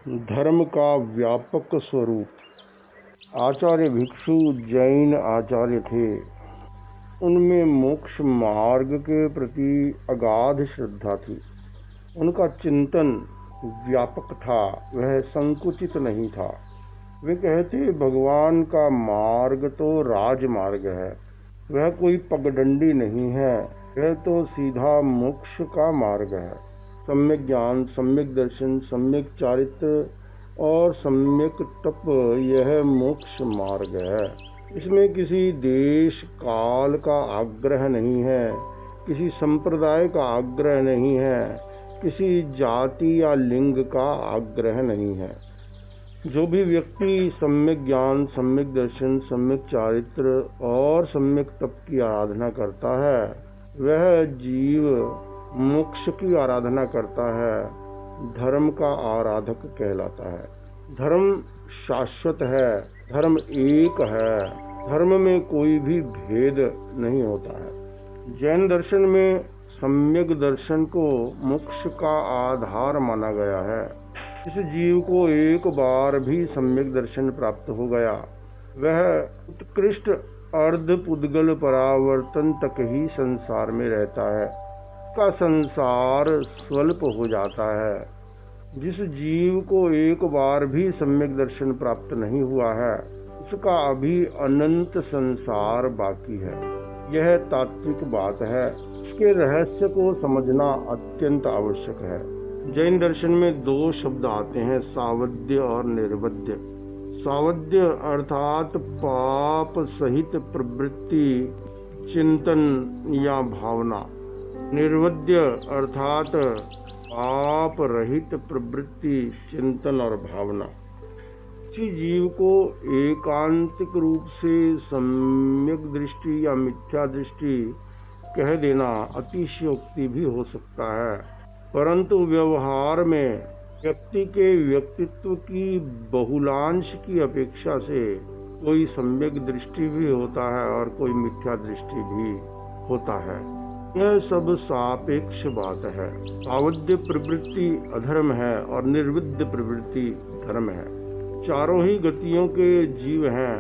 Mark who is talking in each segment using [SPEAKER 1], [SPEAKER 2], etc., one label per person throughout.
[SPEAKER 1] धर्म का व्यापक स्वरूप। आचार्य भिक्षु जैन आचार्य थे। उनमें मोक्ष मार्ग के प्रति अगाध श्रद्धा थी। उनका चिंतन व्यापक था, वह संकुचित नहीं था। वे कहते, भगवान का मार्ग तो राजमार्ग है, वह कोई पगडंडी नहीं है, वह तो सीधा मोक्ष का मार्ग है। सम्यक ज्ञान, सम्यक दर्शन, सम्यक चारित्र और सम्यक तप, यह मोक्ष मार्ग है। इसमें किसी देश काल का आग्रह नहीं है, किसी संप्रदाय का आग्रह नहीं है, किसी जाति या लिंग का आग्रह नहीं है। जो भी व्यक्ति सम्यक ज्ञान, सम्यक दर्शन, सम्यक चारित्र और सम्यक तप की आराधना करता है, वह जीव मोक्ष की आराधना करता है, धर्म का आराधक कहलाता है। धर्म शाश्वत है, धर्म एक है, धर्म में कोई भी भेद नहीं होता है। जैन दर्शन में सम्यक दर्शन को मोक्ष का आधार माना गया है। इस जीव को एक बार भी सम्यक दर्शन प्राप्त हो गया, वह उत्कृष्ट अर्धपुद्गल परावर्तन तक ही संसार में रहता है, का संसार स्वल्प हो जाता है। जिस जीव को एक बार भी सम्यक दर्शन प्राप्त नहीं हुआ है, उसका अभी अनंत संसार बाकी है। यह तात्विक बात है, इसके रहस्य को समझना अत्यंत आवश्यक है। जैन दर्शन में दो शब्द आते हैं, सावध्य और निर्वध्य। सावध्य अर्थात पाप सहित प्रवृत्ति, चिंतन या भावना। निर्वध्य अर्थात पाप रहित प्रवृत्ति, चिंतन और भावना। किसी जीव को एकांतिक रूप से सम्यक दृष्टि या मिथ्या दृष्टि कह देना अतिशयोक्ति भी हो सकता है, परंतु व्यवहार में व्यक्ति के व्यक्तित्व की बहुलांश की अपेक्षा से कोई सम्यक दृष्टि भी होता है और कोई मिथ्या दृष्टि भी होता है। यह सब सापेक्ष बात है। सावध्य प्रवृत्ति अधर्म है और निर्विद्य प्रवृत्ति धर्म है। चारों ही गतियों के जीव हैं,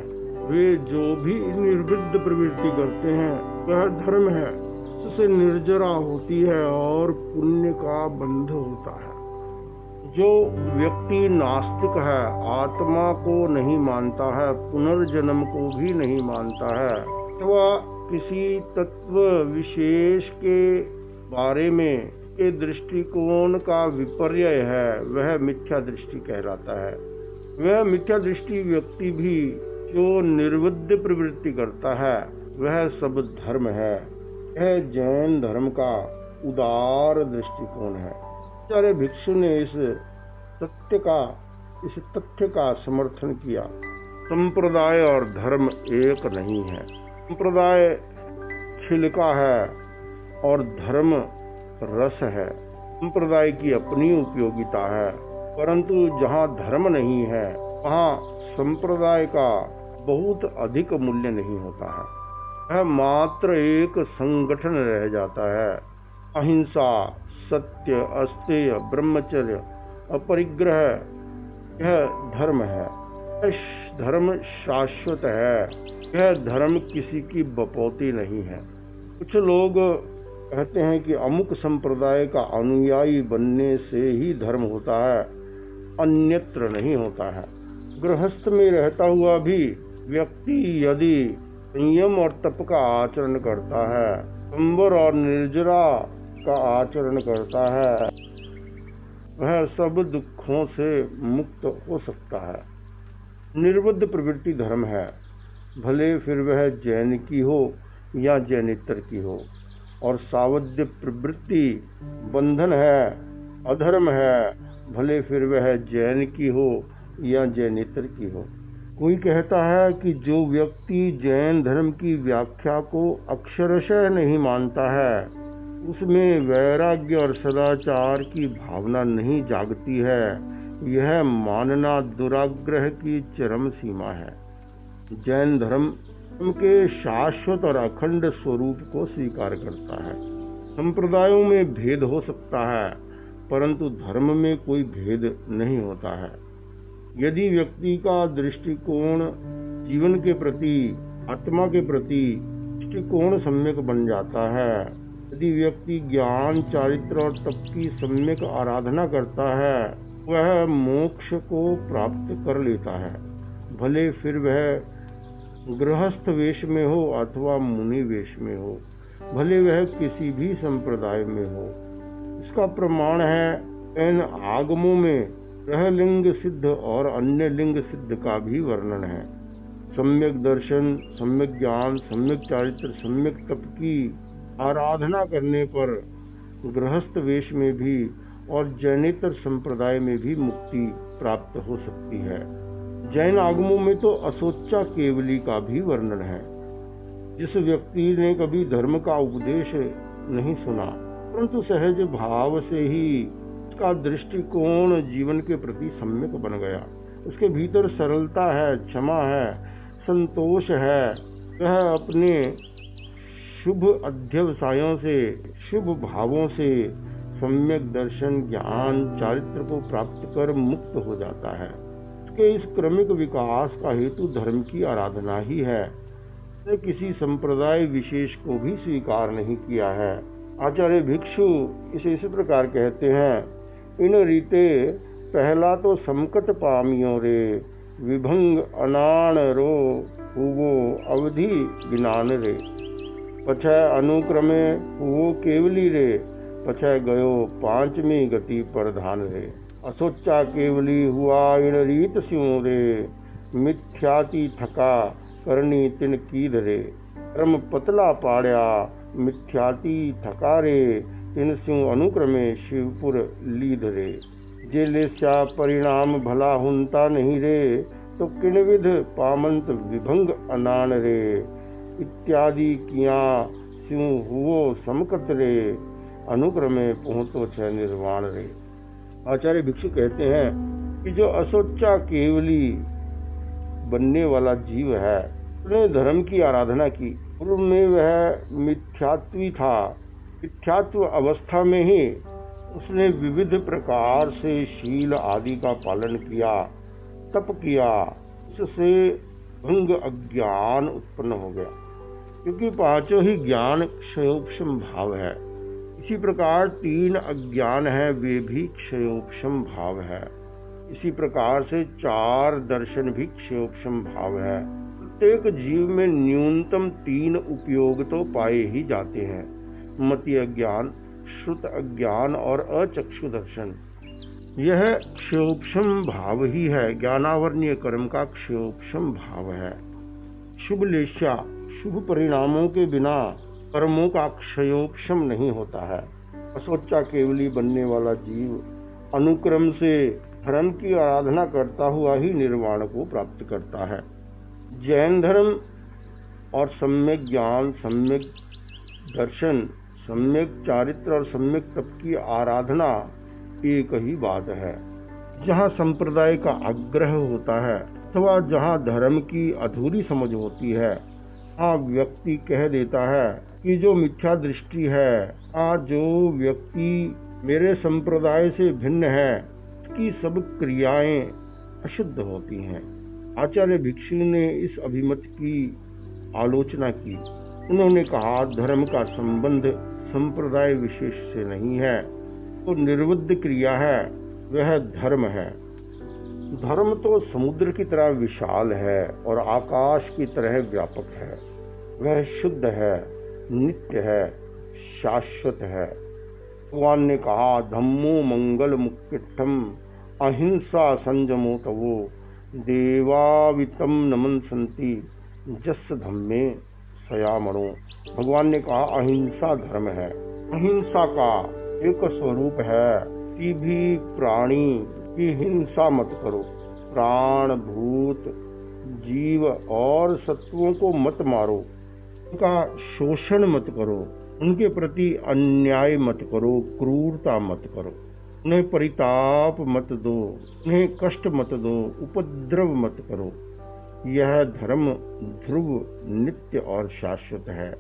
[SPEAKER 1] वे जो भी निर्विद्य प्रवृत्ति करते हैं वह धर्म है। उससे निर्जरा होती है और पुण्य का बंध होता है। जो व्यक्ति नास्तिक है, आत्मा को नहीं मानता है, पुनर्जन्म को भी नहीं मानता है, अथवा किसी तत्व विशेष के बारे में के दृष्टिकोण का विपर्य है, वह मिथ्या दृष्टि कहलाता है। वह मिथ्या दृष्टि व्यक्ति भी जो निर्विद्य प्रवृत्ति करता है, वह सब धर्म है। यह जैन धर्म का उदार दृष्टिकोण है। आचार्य भिक्षु ने इस तथ्य का समर्थन किया। संप्रदाय और धर्म एक नहीं है। संप्रदाय छिलका है और धर्म रस है। संप्रदाय की अपनी उपयोगिता है, परंतु जहाँ धर्म नहीं है वहाँ संप्रदाय का बहुत अधिक मूल्य नहीं होता है। वह मात्र एक संगठन रह जाता है। अहिंसा, सत्य, अस्तेय, ब्रह्मचर्य, अपरिग्रह, यह धर्म है। यह धर्म शाश्वत है। यह धर्म किसी की बपौती नहीं है। कुछ लोग कहते हैं कि अमुक संप्रदाय का अनुयायी बनने से ही धर्म होता है, अन्यत्र नहीं होता है। गृहस्थ में रहता हुआ भी व्यक्ति यदि संयम और तप का आचरण करता है, संवर और निर्जरा का आचरण करता है, वह सब दुखों से मुक्त हो सकता है। निर्बुद्ध प्रवृत्ति धर्म है, भले फिर वह जैन की हो या जैनेतर की हो। और सावध्य प्रवृत्ति बंधन है, अधर्म है, भले फिर वह जैन की हो या जैनेतर की हो। कोई कहता है कि जो व्यक्ति जैन धर्म की व्याख्या को अक्षरशः नहीं मानता है, उसमें वैराग्य और सदाचार की भावना नहीं जागती है। यह मानना दुराग्रह की चरम सीमा है। जैन धर्म उनके शाश्वत और अखंड स्वरूप को स्वीकार करता है। संप्रदायों में भेद हो सकता है, परंतु धर्म में कोई भेद नहीं होता है। यदि व्यक्ति का दृष्टिकोण जीवन के प्रति, आत्मा के प्रति दृष्टिकोण सम्यक बन जाता है, यदि व्यक्ति ज्ञान, चारित्र और तप की सम्यक आराधना करता है, वह मोक्ष को प्राप्त कर लेता है। भले फिर वह गृहस्थ वेश में हो अथवा मुनि वेश में हो, भले वह किसी भी संप्रदाय में हो। इसका प्रमाण है इन आगमों में रहलिंग सिद्ध और अन्य लिंग सिद्ध का भी वर्णन है। सम्यक दर्शन, सम्यक ज्ञान, सम्यक चारित्र, सम्यक तप की आराधना करने पर गृहस्थ वेश में भी और जैनेतर संप्रदाय में भी मुक्ति प्राप्त हो सकती है। जैन आगमों में तो असोचा केवली का भी वर्णन है। जिस व्यक्ति ने कभी धर्म का उपदेश नहीं सुना, परंतु सहज भाव से ही उसका दृष्टिकोण जीवन के प्रति सम्यक बन गया, उसके भीतर सरलता है, क्षमा है, संतोष है, वह अपने शुभ अध्यवसायों से, शुभ भावों से सम्यक दर्शन, ज्ञान, चारित्र को प्राप्त कर मुक्त हो जाता है। उसके इस क्रमिक विकास का हेतु धर्म की आराधना ही है। उसने किसी संप्रदाय विशेष को भी स्वीकार नहीं किया है। आचार्य भिक्षु इसे इस प्रकार कहते हैं, इन रीते पहला तो समकट पामियों रे, विभंग अनाण रो हुवो अवधि गिनान रे, पछय अनुक्रमे हुवो केवली रे, पछय गयो पांचवी गति प्रधान रे। असोचा केवली हुआ इन रीत स्यों रे, मिथ्याति थका करनी तिन कीद रे, कर्म पतला पाड़या मिथ्याति थका रे, तिन स्यों अनुक्रमे शिवपुर लीद रे। जे लेस्या परिणाम भला हुंता नहीं रे, तो किनविध पामंत विभंग अनान रे, इत्यादि किया स्यों हुओ समकत रे, अनुक्रमे पहुंचो छ निर्वाण रे। आचार्य भिक्षु कहते हैं कि जो असोचा केवली बनने वाला जीव है, उसने धर्म की आराधना की। पूर्व में वह मिथ्यात्वी था। मिथ्यात्व अवस्था में ही उसने विविध प्रकार से शील आदि का पालन किया, तप किया, उससे भंग अज्ञान उत्पन्न हो गया, क्योंकि पांचों ही ज्ञान क्षयोपशम भाव है। इसी प्रकार तीन अज्ञान है, वे भी क्षयोपशम भाव है। इसी प्रकार से चार दर्शन भी क्षयोपशम भाव है। प्रत्येक जीव में न्यूनतम तीन उपयोग तो पाए ही जाते हैं, मति अज्ञान, श्रुत अज्ञान और अचक्षु दर्शन। यह क्षयोपशम भाव ही है, ज्ञानावरणीय कर्म का क्षयोपशम भाव है। शुभ लेशा, शुभ परिणामों के बिना कर्मों का क्षयोपशम नहीं होता है। असोचा केवली बनने वाला जीव अनुक्रम से धर्म की आराधना करता हुआ ही निर्वाण को प्राप्त करता है। जैन धर्म और सम्यक ज्ञान, सम्यक दर्शन, सम्यक चारित्र और सम्यक तप की आराधना एक ही बात है। जहाँ संप्रदाय का आग्रह होता है अथवा जहाँ धर्म की अधूरी समझ होती है, वहाँ व्यक्ति कह देता है कि जो मिथ्या दृष्टि है, जो व्यक्ति मेरे संप्रदाय से भिन्न है, उसकी सब क्रियाएं अशुद्ध होती हैं। आचार्य भिक्षु ने इस अभिमत की आलोचना की। उन्होंने कहा, धर्म का संबंध संप्रदाय विशेष से नहीं है, तो निर्विद्ध क्रिया है, वह धर्म है। धर्म तो समुद्र की तरह विशाल है और आकाश की तरह व्यापक है। वह शुद्ध है, नित्य है, शाश्वत है। भगवान ने कहा, धम्मो मंगल मुक्तिष्ठम अहिंसा संयमो तवो, देवावितम नमन संति जस धम्मे सयामणो। भगवान ने कहा, अहिंसा धर्म है। अहिंसा का एक स्वरूप है कि भी प्राणी की हिंसा मत करो, प्राण, भूत, जीव और सत्वों को मत मारो, उनका शोषण मत करो, उनके प्रति अन्याय मत करो, क्रूरता मत करो, उन्हें परिताप मत दो, उन्हें कष्ट मत दो, उपद्रव मत करो। यह धर्म ध्रुव, नित्य और शाश्वत है।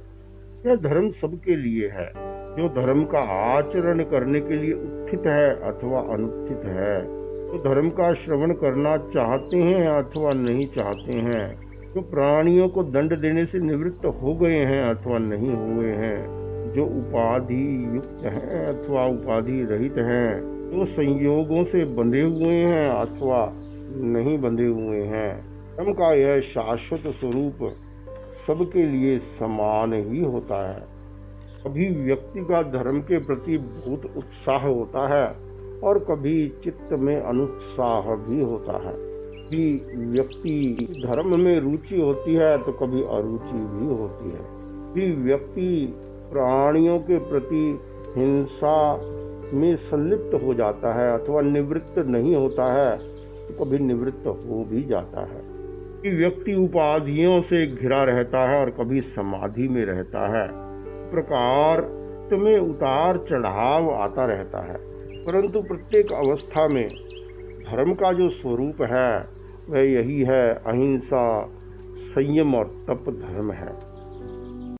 [SPEAKER 1] यह धर्म सबके लिए है। जो धर्म का आचरण करने के लिए उत्थित है अथवा अनुत्थित है, जो धर्म का श्रवण करना चाहते हैं अथवा नहीं चाहते हैं, जो प्राणियों को दंड देने से निवृत्त हो गए हैं अथवा नहीं हुए हैं, जो उपाधि युक्त हैं अथवा उपाधि रहित हैं, जो संयोगों से बंधे हुए हैं अथवा नहीं बंधे हुए हैं, धर्म का यह शाश्वत स्वरूप सबके लिए समान ही होता है। कभी व्यक्ति का धर्म के प्रति बहुत उत्साह होता है और कभी चित्त में अनुत्साह भी होता है। कभी व्यक्ति धर्म में रुचि होती है तो कभी अरुचि भी होती है। कभी व्यक्ति प्राणियों के प्रति हिंसा में संलिप्त हो जाता है अथवा निवृत्त नहीं होता है तो कभी निवृत्त हो भी जाता है। कि व्यक्ति उपाधियों से घिरा रहता है और कभी समाधि में रहता है। इस प्रकार में उतार चढ़ाव आता रहता है, परंतु प्रत्येक अवस्था में धर्म का जो स्वरूप है वह यही है, अहिंसा, संयम और तप धर्म है।